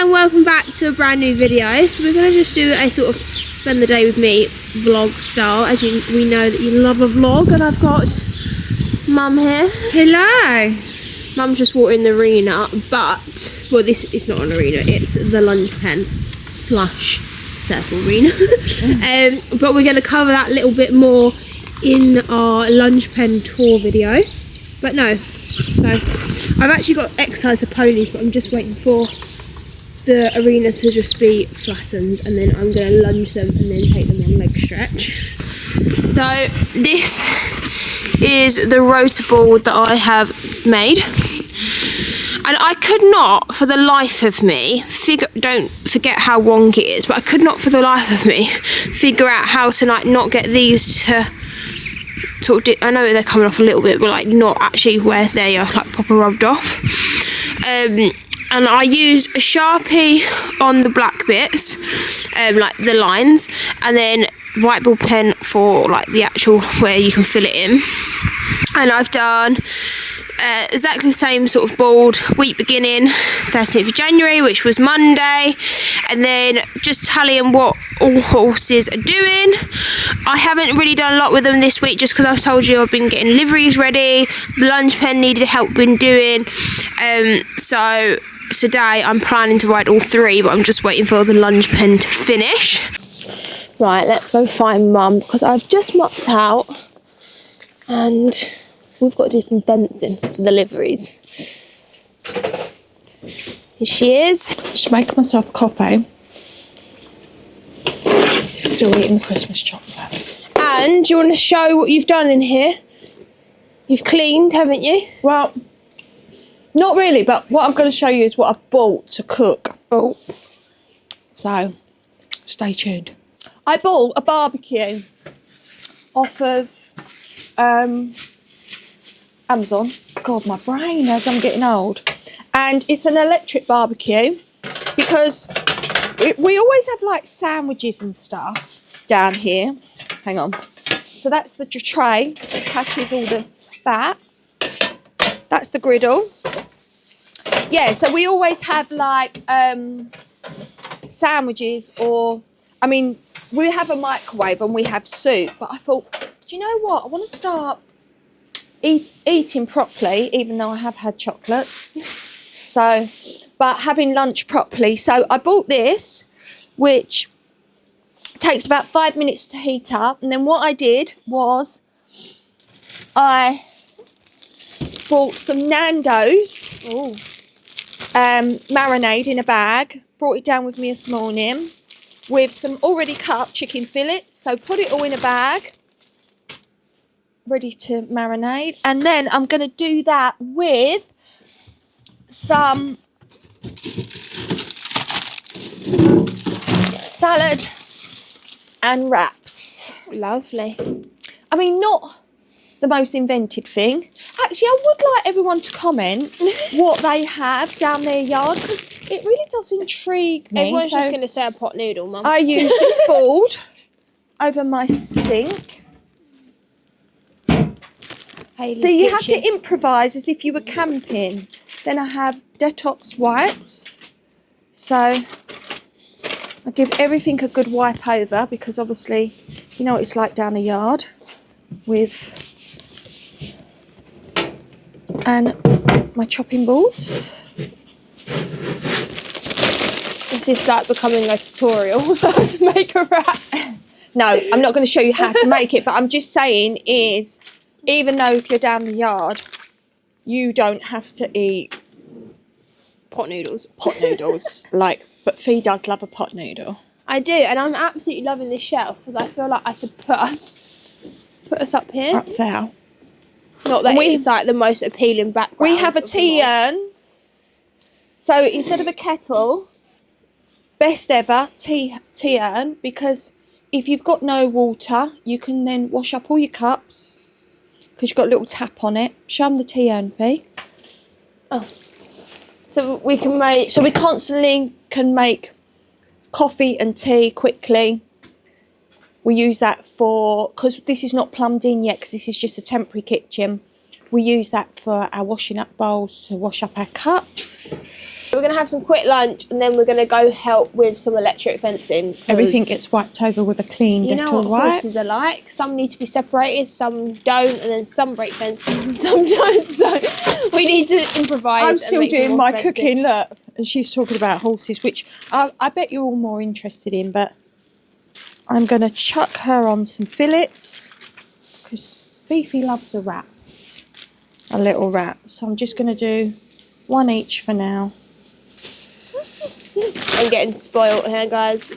and welcome back to a brand new video. So we're going to just do a sort of spend the day with me vlog style, as we know that you love a vlog, and I've got Mum here. Hello. Mum's just watering the arena, but well, this is not an arena, it's the lunge pen slash circle arena. But we're going to cover that a little bit more in our lunge pen tour video. But no, so I've actually got to exercise the ponies, but I'm just waiting for the arena to just be flattened, and then I'm going to lunge them and then take them on leg stretch. So this is the rotor board that I have made, and I could not for the life of me don't forget how wonky it is, but I could not for the life of me figure out how to like not get these to sort of I know they're coming off a little bit, but like not actually where they are like proper rubbed off. And I use a Sharpie on the black bits, like the lines, and then white ball pen for like the actual where you can fill it in. And I've done exactly the same sort of board week beginning 13th of January, which was Monday, and then just tallying what all horses are doing. I haven't really done a lot with them this week just because I've told you I've been getting liveries ready, the lunge pen needed help in doing, so today I'm planning to ride all three, but I'm just waiting for the lunge pen to finish. Right, let's go find Mum because I've just mopped out and we've got to do some fencing for the liveries. Here she is. Just making myself a coffee. Still eating the Christmas chocolates. And do you want to show what you've done in here? You've cleaned, haven't you? Well, not really, but what I'm going to show you is what I've bought to cook. Oh. So, stay tuned. I bought a barbecue off of Amazon. God, my brain as I'm getting old. And it's an electric barbecue because we always have like sandwiches and stuff down here. Hang on. So that's the tray that catches all the fat. That's the griddle. Yeah, so we always have like sandwiches, or I mean, we have a microwave and we have soup, but I thought, do you know what? I want to start eating properly, even though I have had chocolates. So, but having lunch properly. So I bought this, which takes about 5 minutes to heat up. And then what I did was I bought some Nando's marinade in a bag, brought it down with me this morning with some already cut chicken fillets. So put it all in a bag, ready to marinate. And then I'm going to do that with some salad and wraps. Lovely. I mean, not the most invented thing. Actually, I would like everyone to comment what they have down their yard, because it really does intrigue me. Everyone's just going to say a pot noodle, Mum. I use this board over my sink. Hayley's So you kitchen. have to improvise as if you were camping. Then I have detox wipes. So I give everything a good wipe over, because obviously you know what it's like down a yard with, and my chopping boards. Is this like becoming a tutorial how to make a wrap? No, I'm not going to show you how to make it, but I'm just saying is, even though if you're down the yard, you don't have to eat Pot noodles. Like, but Fee does love a pot noodle. I do, and I'm absolutely loving this shelf because I feel like I could put us up here. Up there. Not that it's like the most appealing background. We have a tea urn. So instead of a kettle, best ever tea urn, because if you've got no water, you can then wash up all your cups because you've got a little tap on it. Show them the tea urn, Fee. Oh. So we can make... So we constantly can make coffee and tea quickly. We use that for... Because this is not plumbed in yet, because this is just a temporary kitchen. we use that for our washing up bowls to wash up our cups. We're going to have some quick lunch and then we're going to go help with some electric fencing. Everything gets wiped over with a clean You know Dettol what wipe. horses are like. Some need to be separated, some don't, and then some break fences and some don't. So we need to improvise. I'm still doing my fencing. cooking, look. And she's talking about horses, which I bet you're all more interested in, but I'm going to chuck her on some fillets because Beefy loves a wrap, a little wrap. So I'm just going to do one each for now. I'm getting spoiled here, guys.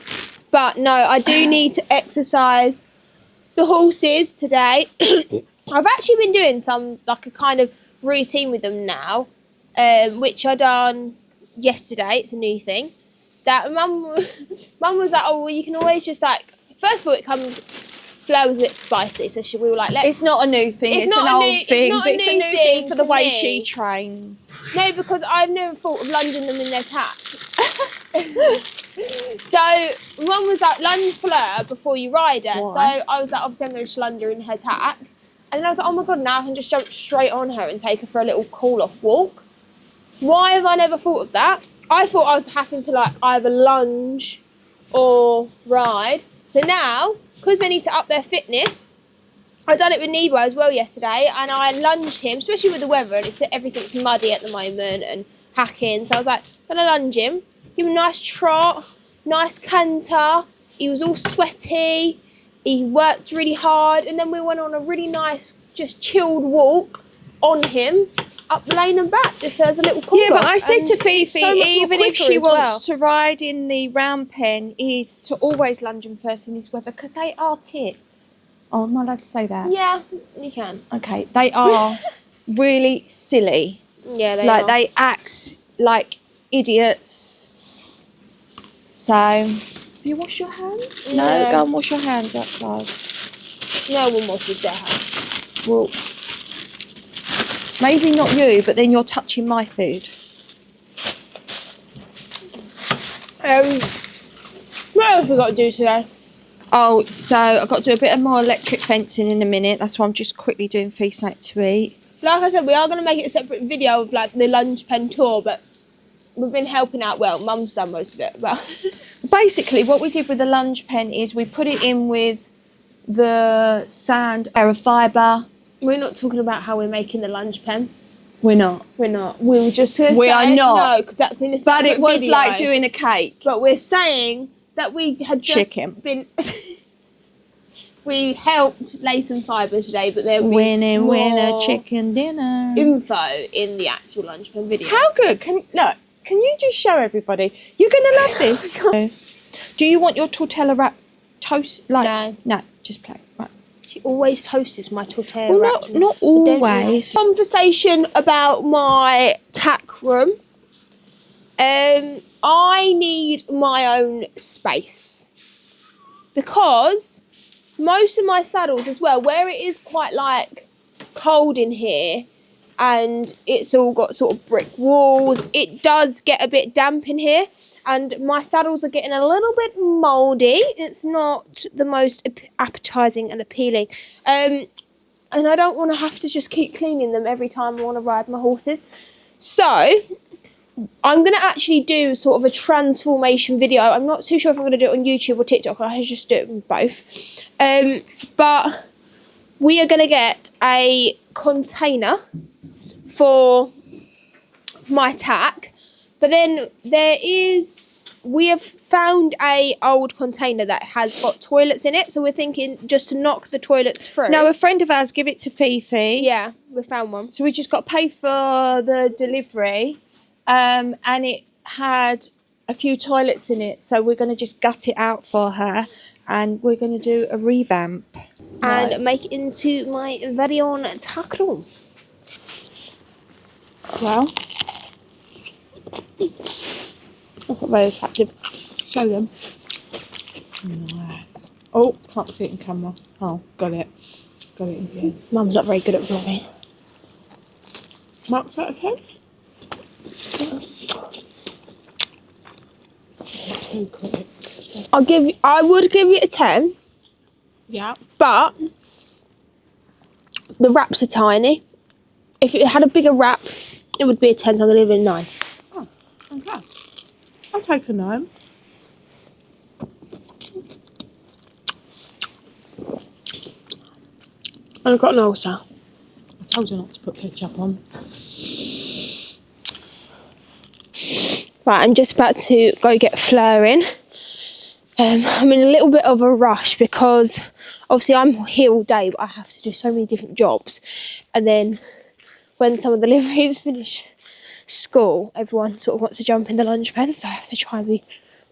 But no, I do need to exercise the horses today. I've actually been doing some, like a kind of routine with them now, which I done yesterday. It's a new thing. That mum was like, oh, well, you can always just like, first of all, Fleur was a bit spicy, so we were like, let's... It's not a new thing, it's not an a old new, thing, it's but it's a new thing for the to way me. she trains. No, because I've never thought of lunging them in their tack. So mum was like, lunge Fleur before you ride her. Why? So I was like, obviously I'm going to lunge her in her tack. And then I was like, oh my God, now I can just jump straight on her and take her for a little call-off walk. Why have I never thought of that? I thought I was having to like either lunge or ride. So now, because they need to up their fitness, I done it with Nebo as well yesterday, and I lunged him, especially with the weather, and everything's muddy at the moment and hacking. So I was like, I'm gonna lunge him, give him a nice trot, nice canter. He was all sweaty. He worked really hard, and then we went on a really nice, just chilled walk on him up the lane and back, just as a little call. Yeah, but I said to Fifi, so much more even if quicker she as wants well. to ride in the round pen, is to always lunge them first in this weather because they are tits. Oh, am I allowed to say that? Yeah, you can. Okay, they are really silly. Yeah, they like are. they act like idiots. So, have you washed your hands? No, No. go and wash your hands outside. No one washes their hands. Well, maybe not you, but then you're touching my food. What else we got to do today? Oh, so I've got to do a bit of more electric fencing in a minute. That's why I'm just quickly doing Fifi something to eat. Like I said, we are going to make it a separate video of like the lunge pen tour, but we've been helping out. Well, Mum's done most of it, but Basically, what we did with the lunge pen is we put it in with the sand, fibre. we're not talking about how we're making the lunge pen. We're not. We're not. We were just going to say... We are not. No, because that's in a separate But it was video. like doing a cake. But we're saying that we had just Chicken. been... we helped lay some fibre today, but there will be Winner, more chicken dinner. info in the actual lunch pen video. How good? Can you just show everybody? You're going to love this. Do you want your tortilla wrap toast? No, just plain. Right. She always toasts my tortilla Well, wraps. not I don't always. know. Conversation about my tack room. I need my own space because most of my saddles as well, where it is quite like cold in here and it's all got sort of brick walls, it does get a bit damp in here. And my saddles are getting a little bit mouldy. It's not the most appetising and appealing. And I don't want to have to just keep cleaning them every time I want to ride my horses. So I'm going to actually do sort of a transformation video. I'm not too sure if I'm going to do it on YouTube or TikTok. I should just do it on both. But we are going to get a container for my tack. But then we have found a old container that has got toilets in it. So we're thinking just to knock the toilets through. No, a friend of ours give it to Fifi. Yeah, we found one. So we just got to pay for the delivery. And it had a few toilets in it. So we're going to just gut it out for her. And we're going to do a revamp. And make it into my very own tack room. Well, That's not very attractive. show them. Nice. Oh, can't see it in camera. Oh, got it. Got it in the end. Mum's not very good at vlogging. Marks out of 10? Too quick. I would give you a 10, Yeah. but the wraps are tiny. If it had a bigger wrap, it would be a 10, so I'm going to give it a 9. Oh, okay. I'll take a 9. I've got an ulcer. I told you not to put ketchup on. Right, I'm just about to go get Fleur in. I'm in a little bit of a rush because obviously I'm here all day, but I have to do so many different jobs. And then when some of the deliveries finish school, everyone sort of wants to jump in the lunch pen, so I have to try and be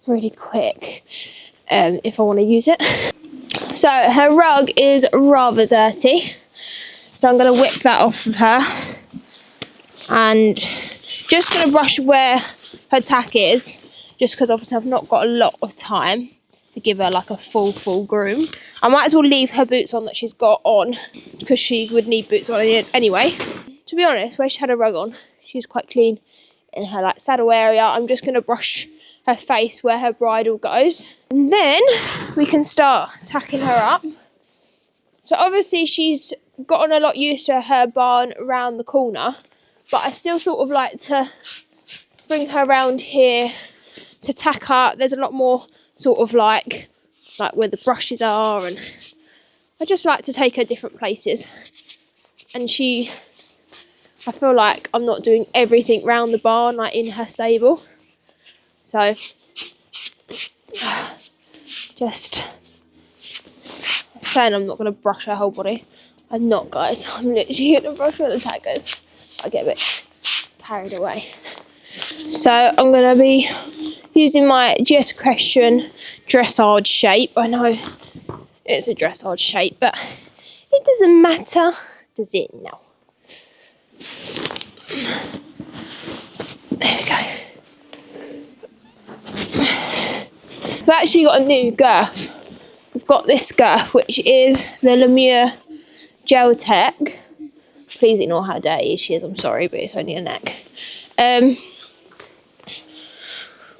really quick if I want to use it. So her rug is rather dirty, so I'm going to whip that off of her and just going to brush where her tack is, just because obviously I've not got a lot of time to give her like a full groom. I might as well leave her boots on that she's got on, because she would need boots on anyway. To be honest, where she had a rug on, she's quite clean in her like saddle area. I'm just going to brush her face where her bridle goes, and then we can start tacking her up. So obviously she's gotten a lot used to her barn around the corner, but I still sort of like to bring her around here to tack up. There's a lot more sort of like where the brushes are, and I just like to take her different places. And I feel like I'm not doing everything round the barn like in her stable. So just saying I'm not going to brush her whole body. I'm not, guys. I'm literally going to brush where the tack goes. I get a bit carried away. So I'm going to be using my discretion dressage shape. I know it's a dressage shape, but it doesn't matter, does it? No. There we go. We've actually got a new girth. We've got this girth, which is the Lemure Gel Tech. Please ignore how dirty she is, I'm sorry, but it's only a neck.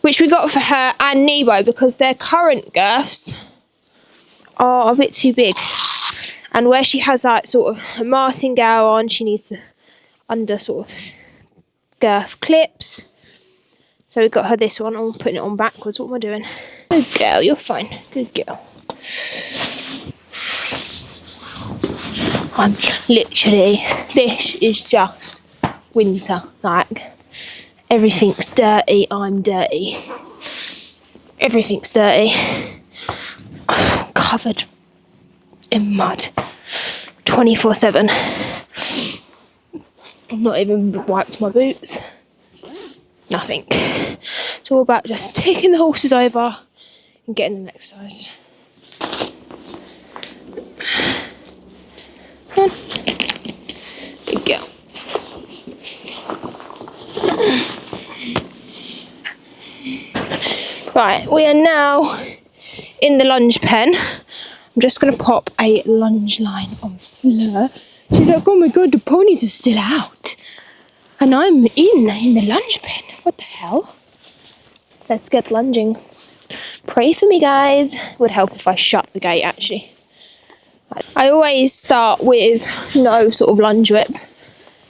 Which we got for her and Nebo, because their current girths are a bit too big. And where she has like sort of a martingale on, she needs the under sort of girth clips. So we got her this one. I'm putting it on backwards. What am I doing? Good girl, you're fine. Good girl. I'm literally, this is just winter. Like, everything's dirty. I'm dirty. Everything's dirty. Covered in mud. 24/7. I've not even wiped my boots. Nothing. It's all about just taking the horses over and getting them exercised. Come on. Good girl. Right, we are now in the lunge pen. I'm just going to pop a lunge line on Fleur. She's like, oh my god, the ponies are still out. And I'm in the lunge pen. What the hell? Let's get lunging. Pray for me, guys. Would help if I shut the gate, actually. I always start with no sort of lunge whip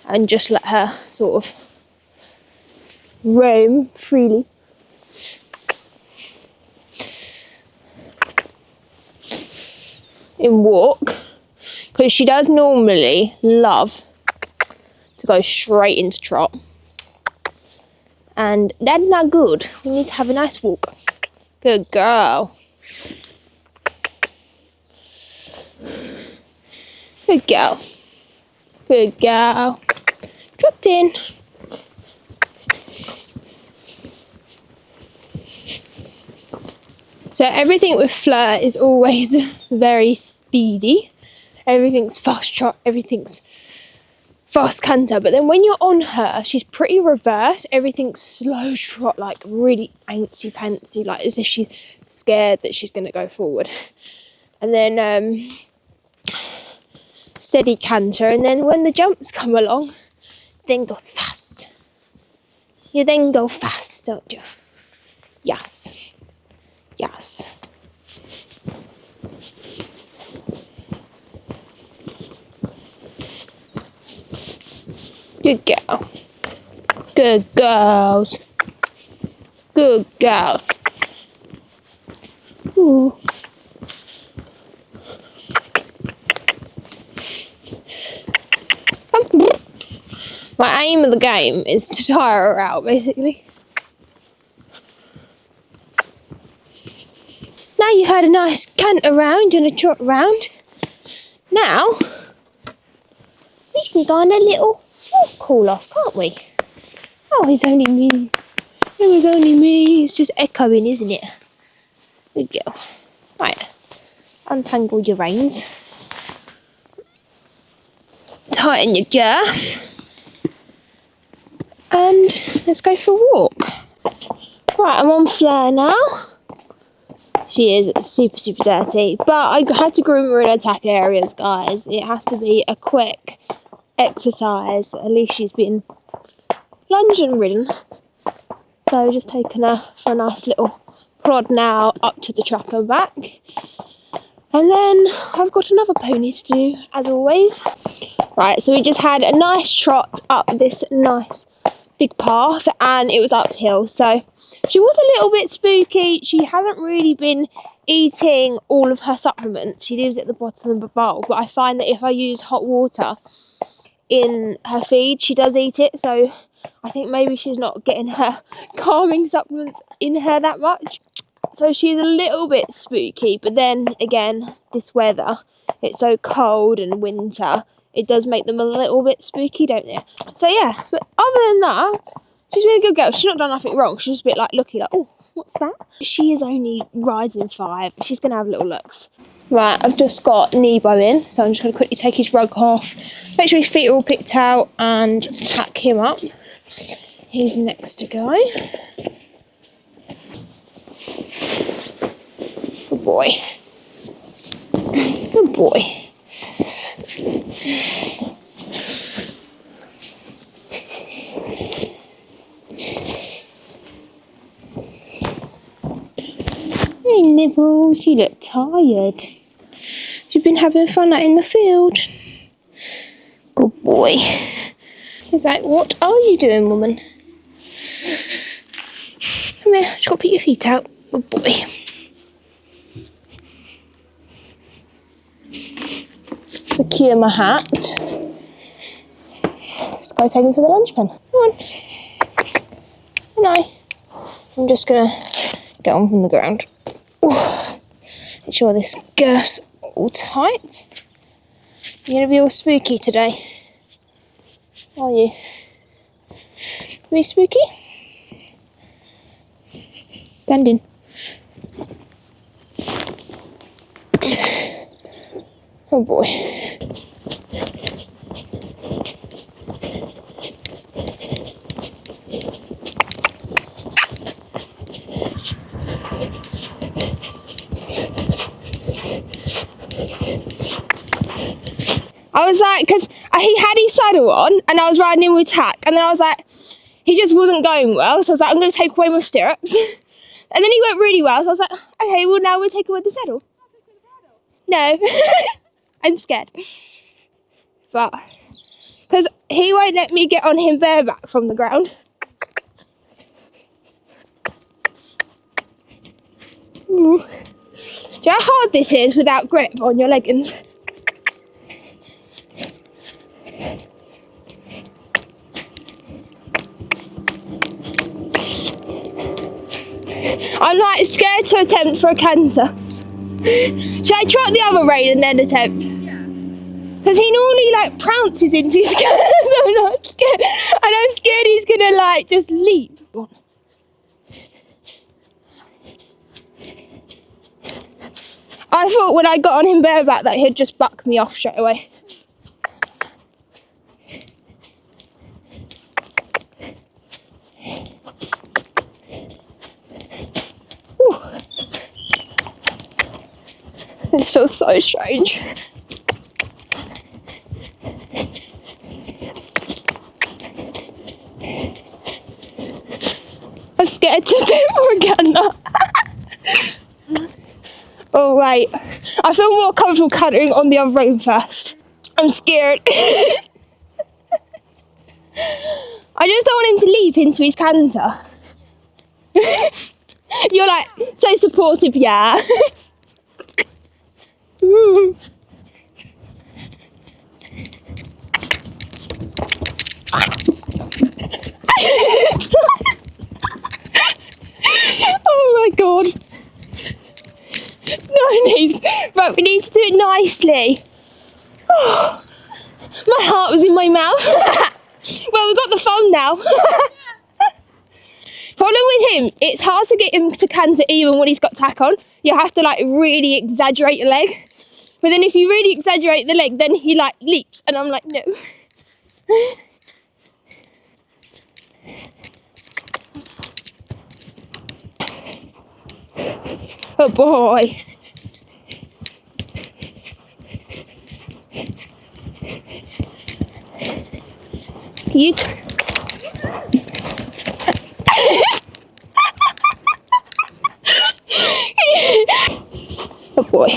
and just let her sort of roam freely. In walk, because she does normally love to go straight into trot, and that's not good. We need to have a nice walk. Good girl. Good girl. Good girl. Trot in. So everything with Fleur is always very speedy. Everything's fast trot, everything's fast canter. But then when you're on her, she's pretty reverse. Everything's slow trot, like really antsy pantsy, like as if she's scared that she's going to go forward. And then steady canter. And then when the jumps come along, then goes fast. You then go fast, don't you? Yes. Yes. Good girl. Good girls. Good girl. Ooh. My aim of the game is to tire her out, basically. Now you've had a nice canter round and a trot round. Now, we can go on a little call off, can't we? Oh, it's only me. It was only me. It's just echoing, isn't it? Good girl. Right, untangle your reins. Tighten your girth. And let's go for a walk. Right, I'm on Fleur now. She is super, super dirty. But I had to groom her in her tack areas, guys. It has to be a quick exercise. At least she's been lunged and ridden. So just taking her for a nice little prod now up to the track and back. And then I've got another pony to do, as always. Right, so we just had a nice trot up this nice big path, and it was uphill, so she was a little bit spooky. She hasn't really been eating all of her supplements. She leaves it at the bottom of the bowl, but I find that if I use hot water in her feed, she does eat it, so I think maybe she's not getting her calming supplements in her that much. So she's a little bit spooky, but then again, this weather, it's so cold and winter, it does make them a little bit spooky, don't they? So yeah, but other than that, she's been a good girl. She's not done nothing wrong. She's just a bit like looking like, oh, what's that? She is only rising 5. She's going to have little looks. Right, I've just got Nebo in, so I'm just going to quickly take his rug off, make sure his feet are all picked out, and tack him up. He's next to go. Good boy. Good boy. Hey Nibbles, you look tired. You've been having fun out in the field. Good boy. He's like, what are you doing, woman? Come here, just got to put your feet out. Good boy. Secure my hat. Let's go take him to the lunch pen. Come on. And I'm just going to get on from the ground. Ooh. Make sure this girth's all tight. You're going to be all spooky today, are you? Be spooky? Stand in. Oh boy. I was like, because he had his saddle on and I was riding him with Tack, and then I was like, he just wasn't going well, so I was like, I'm going to take away my stirrups. And then he went really well, so I was like, okay, well now we'll take away the saddle. No, I'm scared. But, because he won't let me get on him bareback from the ground. Ooh. Do you know how hard this is without grip on your leggings? I'm like scared to attempt for a canter. Should I trot the other rein and then attempt? Yeah. Because he normally like prounces into his skirt. I'm not scared. And I'm scared he's gonna like just leap. I thought when I got on him bareback that he'd just buck me off straight away. This feels so strange. I'm scared to do it again now. Oh wait, I feel more comfortable cantering on the other rein first. I'm scared. I just don't want him to leap into his canter. You're like so supportive, yeah. Oh my god. No, right, we need to do it nicely. Oh, my heart was in my mouth. Well, we've got the fun now. Problem with him, it's hard to get him to canter even when he's got tack on. You have to like really exaggerate the leg. But then if you really exaggerate the leg, then he like leaps, and I'm like, no. Oh boy. You oh boy.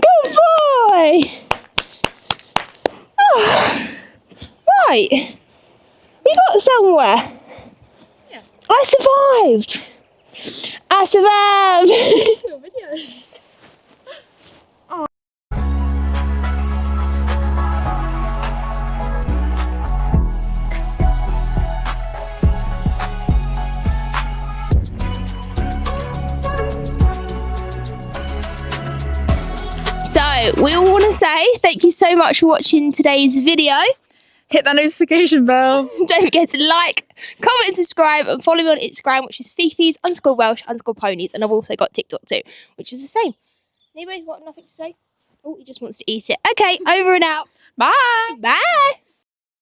Good boy. Oh. Right. We got somewhere. Yeah. I survived. I survived. Still video. So we all want to say thank you so much for watching today's video. Hit that notification bell. Don't forget to like, comment and subscribe, and follow me on Instagram, which is Fifi's_Welsh_ponies, and I've also got TikTok too, which is the same. Anybody got nothing to say? Oh, he just wants to eat it. Okay, over and out. Bye. Bye.